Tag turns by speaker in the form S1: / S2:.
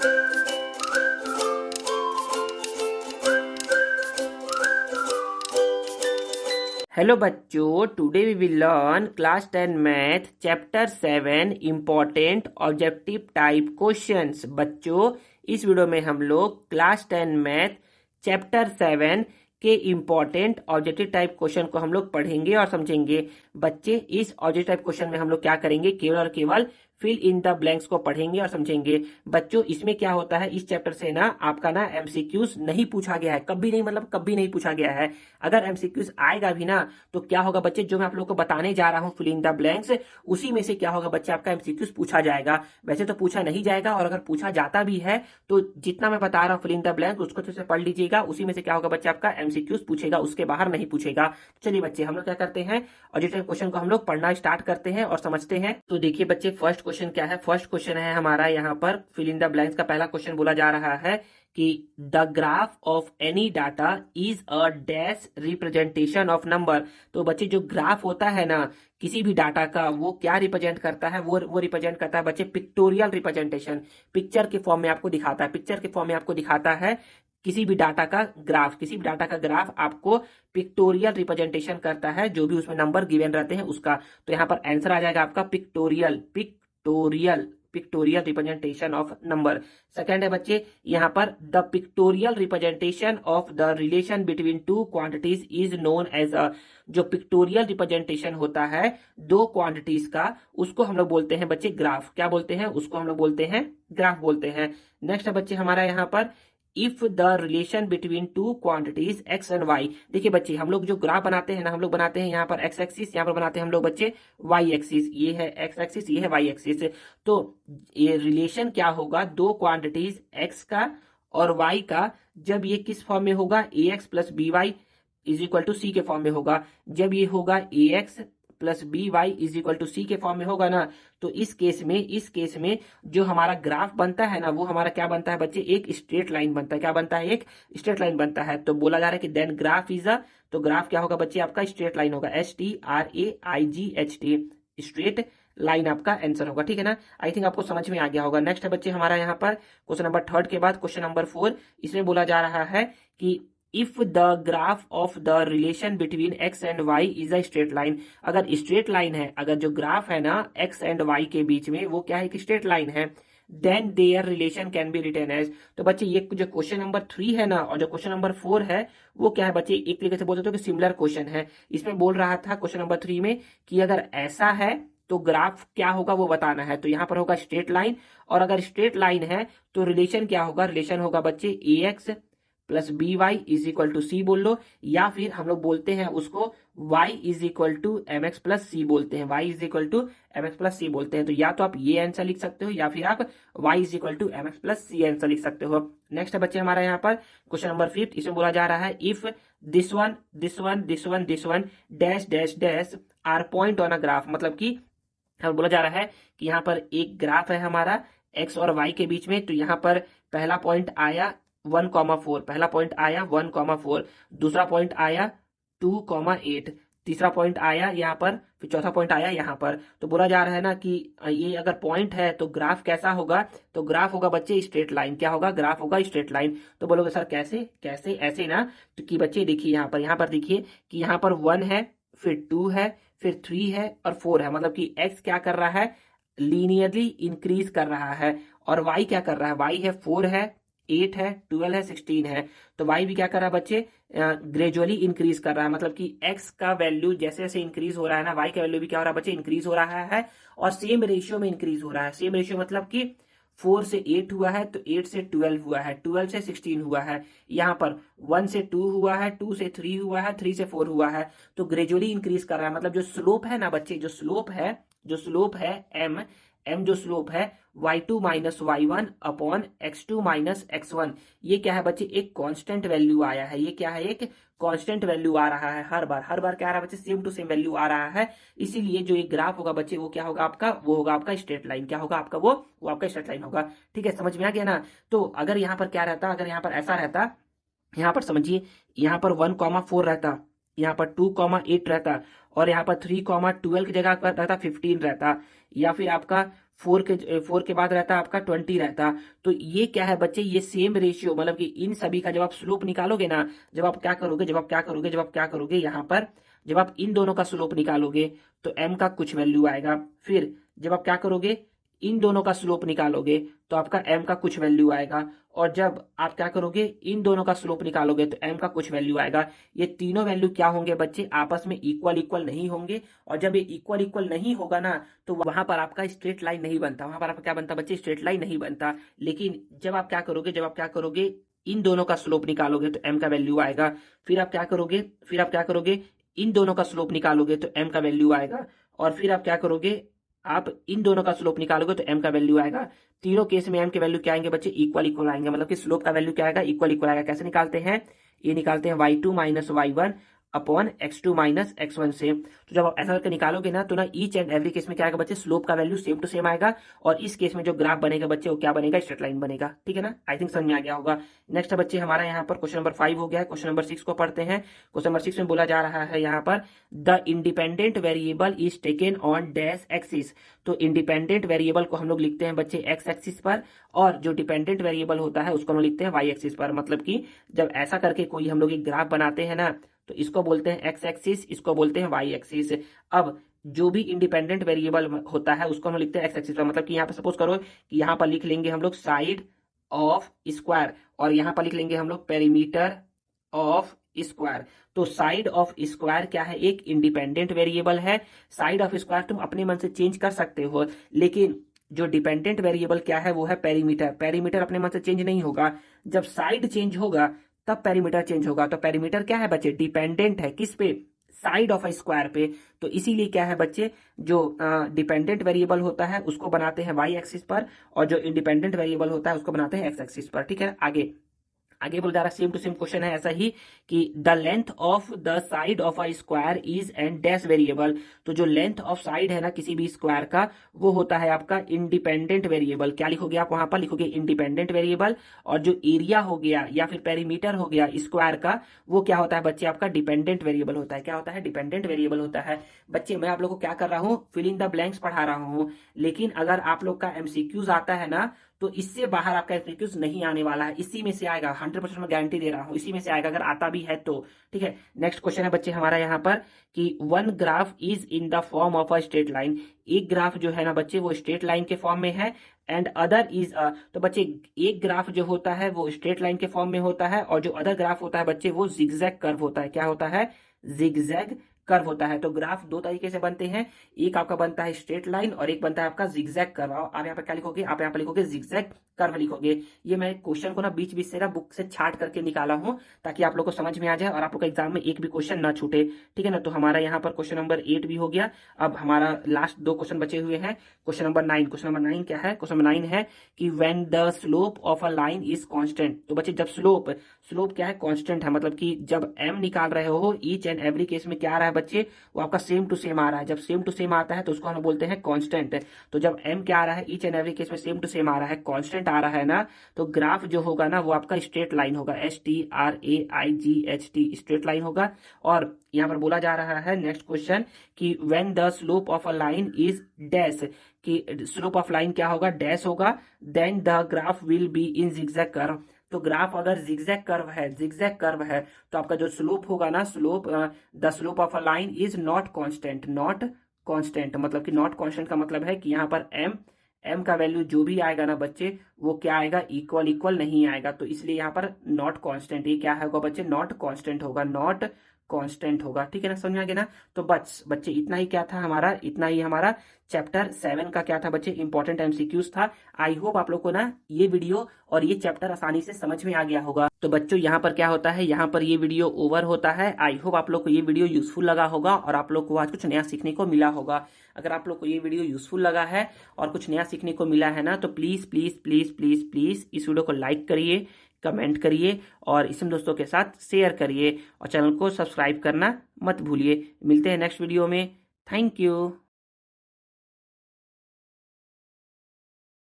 S1: Hello बच्चों, today we will learn class 10 math chapter 7 important objective type questions. बच्चों, इस video में हम लोग क्लास 10 मैथ चैप्टर 7 के इम्पोर्टेंट ऑब्जेक्टिव टाइप क्वेश्चन को हम लोग पढ़ेंगे और समझेंगे। बच्चे, इस ऑब्जेक्टिव टाइप क्वेश्चन में हम लोग क्या करेंगे, केवल और केवल फिल इन द ब्लैंक्स को पढ़ेंगे और समझेंगे। बच्चों, इसमें क्या होता है, इस चैप्टर से ना आपका ना एमसीक्यूज नहीं पूछा गया है, कभी नहीं, मतलब कभी नहीं पूछा गया है। अगर एमसीक्यूज आएगा भी ना तो क्या होगा बच्चे, जो मैं आप लोग को बताने जा रहा हूँ फिल इन द ब्लैंक्स, उसी में से क्या होगा बच्चे, आपका एमसीक्यूज पूछा जाएगा। वैसे तो पूछा नहीं जाएगा, और अगर पूछा जाता भी है तो जितना मैं बता रहा हूँ फिल इन द ब्लैंक्स उसको तो पढ़ लीजिएगा, उसी में से क्या होगा बच्चे, आपका एमसीक्यूज पूछेगा, उसके बाहर नहीं पूछेगा। चलिए बच्चे, हम लोग क्या करते हैं, ऑब्जेक्टिव क्वेश्चन को हम लोग पढ़ना स्टार्ट करते हैं और समझते हैं। तो देखिए बच्चे, फर्स्ट क्वेश्चन क्या है, फर्स्ट क्वेश्चन है हमारा यहाँ पर फिल इन द ब्लैंक्स का पहला क्वेश्चन बोला जा रहा है कि the graph of any data is a dash representation of number. तो बच्चे, जो ग्राफ होता है ना किसी भी डाटा का, वो क्या रिप्रेजेंट करता है, वो रिप्रेजेंट करता है बच्चे पिक्टोरियल रिप्रेजेंटेशन। पिक्चर के फॉर्म में आपको दिखाता है, पिक्चर के फॉर्म में आपको दिखाता है किसी भी डाटा का ग्राफ, किसी भी डाटा का ग्राफ आपको पिक्टोरियल रिप्रेजेंटेशन करता है, जो भी उसमें नंबर गिवन रहते हैं उसका। तो यहाँ पर आंसर आ जाएगा आपका pictorial, pictorial, pictorial representation of number. Second है बच्चे यहाँ पर, the pictorial representation of the relation between two quantities is known as a. जो पिक्टोरियल रिप्रेजेंटेशन होता है दो क्वांटिटीज का, उसको हम लोग बोलते हैं बच्चे ग्राफ। क्या बोलते हैं उसको, हम लोग बोलते हैं ग्राफ बोलते हैं। नेक्स्ट है बच्चे हमारा यहाँ पर, if the relation between two quantities X and Y. देखिए बच्चे, हम लोग जो ग्राफ बनाते हैं ना, हम लोग बनाते हैं यहाँ पर एक्स एक्सिस, यहाँ पर बनाते हैं हम लोग बच्चे वाई एक्सिस। ये है एक्स एक्सिस, ये है वाई एक्सिस। तो ये रिलेशन क्या होगा, दो क्वांटिटीज एक्स का और वाई का, जब ये किस फॉर्म में होगा, A X plus B Y is equal to C के फॉर्म में होगा। जब ये होगा A X plus B Y is equal to C के फॉर्म में होगा ना, तो इस केस में जो हमारा ग्राफ बनता है ना, वो हमारा क्या बनता है बच्चे, एक स्ट्रेट लाइन बनता है। क्या बनता है, एक स्ट्रेट लाइन बनता है। तो बोला जा रहा है कि देन ग्राफ इज अ, तो ग्राफ क्या होगा बच्चे, आपका स्ट्रेट लाइन होगा, STRAIGHT, स्ट्रेट लाइन आपका आंसर होगा। ठीक है ना, आई थिंक आपको समझ में आ गया होगा। नेक्स्ट है बच्चे हमारा यहाँ पर क्वेश्चन नंबर 3 के बाद क्वेश्चन नंबर 4। इसमें बोला जा रहा है कि if the graph of the relation between X and Y is a straight line. अगर स्ट्रेट लाइन है, अगर जो ग्राफ है ना एक्स एंड वाई के बीच में, वो क्या है, कि स्ट्रेट लाइन है, then their relation can be written as. तो बच्चे, ये जो क्वेश्चन नंबर 3 है ना और जो क्वेश्चन नंबर 4 है, वो क्या है बच्चे, एक तरीके से बोल सकते हो कि सिमिलर क्वेश्चन है। इसमें बोल रहा था क्वेश्चन नंबर 3 में कि अगर ऐसा है तो ग्राफ क्या होगा वो बताना है। तो यहाँ पर होगा स्ट्रेट लाइन, और अगर स्ट्रेट लाइन है तो रिलेशन क्या होगा, रिलेशन होगा बच्चे A X plus B Y is equal to C बोल लो, या फिर हम लोग बोलते हैं उसको y is equal to M X plus C बोलते हैं, y is equal to M X plus C बोलते हैं। तो या तो आप ये आंसर लिख सकते हो, या फिर आप y is equal to M X plus C answer लिख सकते हो। नेक्स्ट है बच्चे हमारा यहाँ पर क्वेश्चन नंबर 5। इसमें बोला जा रहा है, if this one this one this one this one dash dash dash are point on a graph. मतलब कि हमें बोला जा रहा है कि यहाँ पर एक ग्राफ है हमारा एक्स और वाई के बीच में। तो यहाँ पर पहला पॉइंट आया 1,4, पहला पॉइंट आया 1,4, दूसरा पॉइंट आया 2,8, तीसरा पॉइंट आया यहाँ पर, फिर चौथा पॉइंट आया यहाँ पर। तो बोला जा रहा है ना कि ये अगर पॉइंट है तो ग्राफ कैसा होगा, तो ग्राफ होगा बच्चे स्ट्रेट लाइन। क्या होगा, ग्राफ होगा स्ट्रेट लाइन। तो बोलोगे सर कैसे, कैसे ऐसे ना, तो कि बच्चे देखिए यहाँ पर देखिए कि यहाँ पर 1 है, फिर 2 है, फिर 3 है और 4 है। मतलब कि x क्या कर रहा है, लीनियरली इंक्रीज कर रहा है, और y क्या कर रहा है, y है 4 है, 8 है, 12 है, 16 है। तो y भी क्या कर रहा है बच्चे, ग्रेजुअली इंक्रीज कर रहा है। मतलब कि x का वैल्यू जैसे जैसे इंक्रीज हो रहा है ना, y का वैल्यू भी क्या हो रहा है बच्चे, इंक्रीज हो रहा है, और सेम रेशियो में इंक्रीज हो रहा है। सेम रेशियो मतलब कि 4 से 8 हुआ है तो 8 से 12 हुआ है, 12 से 16 हुआ है। यहाँ पर 1 से 2 हुआ है, 2 से 3 हुआ है, 3 से 4 हुआ है। तो ग्रेजुअली इंक्रीज कर रहा है। मतलब जो स्लोप है ना बच्चे, जो स्लोप है m जो स्लोप है y2 minus y1 upon x2 minus x1, ये क्या है बच्चे, एक कांस्टेंट वैल्यू आया है। ये क्या है, एक कांस्टेंट वैल्यू आ रहा है, हर बार क्या आ रहा है बच्चे, सेम टू सेम वैल्यू आ रहा है। इसीलिए जो ये ग्राफ होगा बच्चे, वो क्या होगा आपका, वो होगा आपका स्ट्रेट लाइन। क्या होगा आपका, वो आपका स्ट्रेट लाइन होगा। ठीक है, समझ में आ गया ना। तो अगर यहाँ पर क्या रहता, अगर यहाँ पर ऐसा रहता, यहाँ पर समझिए, यहाँ पर 1,4 रहता, यहाँ पर 2,8 रहता, और यहाँ पर 3,12 की जगह पर रहता 15 रहता, या फिर आपका 4 के बाद रहता आपका 20 रहता। तो ये क्या है बच्चे, ये सेम रेशियो, मतलब कि इन सभी का जब आप स्लोप निकालोगे ना, जब आप क्या करोगे यहाँ पर, जब आप इन दोनों का स्लोप निकालोगे तो m का कुछ वैल्यू आएगा। फिर जब आप क्या करोगे, इन दोनों का स्लोप निकालोगे तो आपका m का कुछ वैल्यू आएगा। और जब आप क्या करोगे, इन दोनों का स्लोप निकालोगे तो m का कुछ वैल्यू आएगा। ये तीनों वैल्यू क्या होंगे बच्चे, आपस में इक्वल इक्वल नहीं होंगे। और जब ये इक्वल इक्वल नहीं होगा ना, तो वहां पर आपका स्ट्रेट लाइन नहीं बनता, वहां पर आपका क्या बनता बच्चे, स्ट्रेट लाइन नहीं बनता। लेकिन जब आप क्या करोगे, इन दोनों का स्लोप निकालोगे तो m का वैल्यू आएगा। फिर आप क्या करोगे, इन दोनों का स्लोप निकालोगे तो m का वैल्यू आएगा। और फिर आप क्या करोगे, आप इन दोनों का स्लोप निकालोगे तो m का वैल्यू आएगा। तीनों केस में m के वैल्यू क्या आएंगे बच्चे, इक्वल इक्वल आएंगे, मतलब कि स्लोप का वैल्यू क्या आएगा, इक्वल इक्वल आएगा। कैसे निकालते हैं, ये निकालते हैं y2 minus y1 upon x2 minus x1 से। तो जब आप ऐसा करके निकालोगे ना, तो ना ईच एंड एवरी केस में क्या आएगा बच्चे, स्लोप का वैल्यू सेम टू सेम आएगा। और इस केस में जो ग्राफ बनेगा बच्चे, वो क्या बनेगा, स्ट्रेट लाइन बनेगा। ठीक है ना, आई थिंक समझ में आ गया होगा। नेक्स्ट बच्चे हमारा यहाँ पर क्वेश्चन नंबर 5 हो गया है। क्वेश्चन नंबर 6 को पढ़ते हैं। क्वेश्चन नंबर 6 में बोला जा रहा है यहाँ पर, the independent variable is taken on dash axis. तो इंडिपेंडेंट वेरिएबल को हम लोग लिखते हैं बच्चे एक्स एक्सिस पर, और जो डिपेंडेंट वेरिएबल होता है उसको हम लिखते हैं वाई एक्सिस पर। मतलब कि जब ऐसा करके कोई हम लोग एक ग्राफ बनाते हैं ना, तो इसको बोलते हैं एक्स एक्सिस, इसको बोलते हैं वाई एक्सिस। अब जो भी इंडिपेंडेंट वेरिएबल होता है उसको हम लिखते हैं एक्स एक्सिस पर। मतलब कि यहाँ पर सपोज करो कि यहाँ पर लिख लेंगे हम लोग साइड ऑफ स्क्वायर, और यहाँ पर लिख लेंगे हम लोग पेरीमीटर ऑफ स्क्वायर। तो साइड ऑफ स्क्वायर क्या है, एक इंडिपेंडेंट वेरिएबल है। साइड ऑफ स्क्वायर तुम अपने मन से चेंज कर सकते हो, लेकिन जो डिपेंडेंट वेरिएबल क्या है वो है पेरीमीटर। पेरीमीटर अपने मन से चेंज नहीं होगा, जब साइड चेंज होगा तब पेरीमीटर चेंज होगा। तो पेरीमीटर क्या है बच्चे, डिपेंडेंट है किस पे, साइड ऑफ स्क्वायर पे। तो इसीलिए क्या है बच्चे, जो डिपेंडेंट वेरिएबल होता है उसको बनाते हैं वाई एक्सिस पर, और जो इंडिपेंडेंट वेरिएबल होता है उसको बनाते हैं एक्स एक्सिस पर। ठीक है, आगे आगे बोल जा रहा, सेम टू सेम क्वेश्चन है ऐसा ही, कि the length of the side of a square is and dash variable. तो जो लेंथ ऑफ साइड है ना किसी भी स्क्वायर का, वो होता है आपका इंडिपेंडेंट वेरिएबल। क्या लिखोगे आप वहां पर, लिखोगे इंडिपेंडेंट वेरिएबल। और जो एरिया हो गया या फिर पेरीमीटर हो गया स्क्वायर का, वो क्या होता है बच्चे, आपका डिपेंडेंट वेरिएबल होता है। क्या होता है, डिपेंडेंट वेरिएबल होता है। बच्चे मैं आप लोग को क्या कर रहा हूँ, फिल इन द ब्लैंक्स पढ़ा रहा हूँ, लेकिन अगर आप लोग का एमसीक्यूज आता है ना, तो इससे बाहर आपका एमसीक्यूज नहीं आने वाला है, इसी में से आएगा। 100% मैं गारंटी दे रहा हूं, इसी में से आएगा, अगर आता भी है तो। ठीक है, नेक्स्ट क्वेश्चन है बच्चे हमारा यहाँ पर, कि one graph is in the form of a straight line. एक ग्राफ जो है ना बच्चे, वो स्ट्रेट लाइन के फॉर्म में है, एंड अदर इज अ। तो बच्चे एक ग्राफ जो होता है वो स्ट्रेट लाइन के फॉर्म में होता है, और जो अदर ग्राफ होता है बच्चे, वो जिगजैग कर्व होता है। क्या होता है, जिगजैग कर्व होता है। तो ग्राफ दो तरीके से बनते हैं, एक आपका बनता है स्ट्रेट लाइन, और एक बनता है आपका जिगजैग कर्व। आप यहाँ पे क्या लिखोगे, आप यहाँ पे लिखोगे जिगजैग कर्व लिखोगे। ये मैं क्वेश्चन को ना बीच बीच से ना बुक से छाट करके निकाला हूं, ताकि आप लोग को समझ में आ जाए और आप लोग का एग्जाम में एक भी क्वेश्चन ना छूटे। ठीक है ना, तो हमारा यहाँ पर क्वेश्चन नंबर 8 भी हो गया। अब हमारा लास्ट 2 क्वेश्चन बचे हुए हैं। Question number 9। क्वेश्चन नंबर 9 क्या है, क्वेश्चन नंबर 9 है कि when the slope of a line is constant. तो बच्चे जब स्लोप क्या है, कांस्टेंट है, मतलब कि जब m निकाल रहे हो, ईच एंड एवरी केस में क्या आ रहा है बच्चे, वो आपका सेम टू सेम आ रहा है। जब सेम टू सेम आता है तो उसको हम बोलते हैं कांस्टेंट। तो जब m क्या आ रहा है, ईच एंड एवरी केस में सेम टू सेम आ रहा है, कांस्टेंट आ रहा है ना, तो ग्राफ जो होगा ना वो आपका स्ट्रेट लाइन होगा, STRAIGHT, स्ट्रेट लाइन होगा। और यहाँ पर बोला जा रहा है नेक्स्ट क्वेश्चन, कि when the slope of a line is dash, कि स्लोप ऑफ लाइन क्या होगा, डैश होगा, then the graph will be in zigzag curve. तो ग्राफ अगर जिगजैग कर्व है, तो आपका जो स्लोप होगा ना, the slope of a line is not constant. Not constant मतलब कि नॉट कांस्टेंट का मतलब है कि यहाँ पर m का वैल्यू जो भी आएगा ना बच्चे, वो क्या आएगा, इक्वल इक्वल नहीं आएगा। तो इसलिए यहाँ पर नॉट कांस्टेंट, ये क्या होगा बच्चे, नॉट कांस्टेंट होगा, नॉट कांस्टेंट होगा। ठीक है ना, समझ में आ गया ना। तो बच्चे इतना ही क्या था हमारा, इतना ही हमारा चैप्टर 7 का क्या था बच्चे, इंपॉर्टेंट एमसीक्यूज था। आई होप आप लोग को ना ये वीडियो और ये चैप्टर आसानी से समझ में आ गया होगा। तो बच्चों यहाँ पर क्या होता है, यहाँ पर ये वीडियो ओवर होता है। आई होप आप लोग को ये वीडियो यूजफुल लगा होगा, और आप लोग को आज कुछ नया सीखने को मिला होगा। अगर आप लोग को ये वीडियो यूजफुल लगा है और कुछ नया सीखने को मिला है ना, तो please please please please please इस वीडियो को लाइक करिए, कमेंट करिए, और इसे दोस्तों के साथ शेयर करिए, और चैनल को सब्सक्राइब करना मत भूलिए। मिलते हैं नेक्स्ट वीडियो में। Thank you.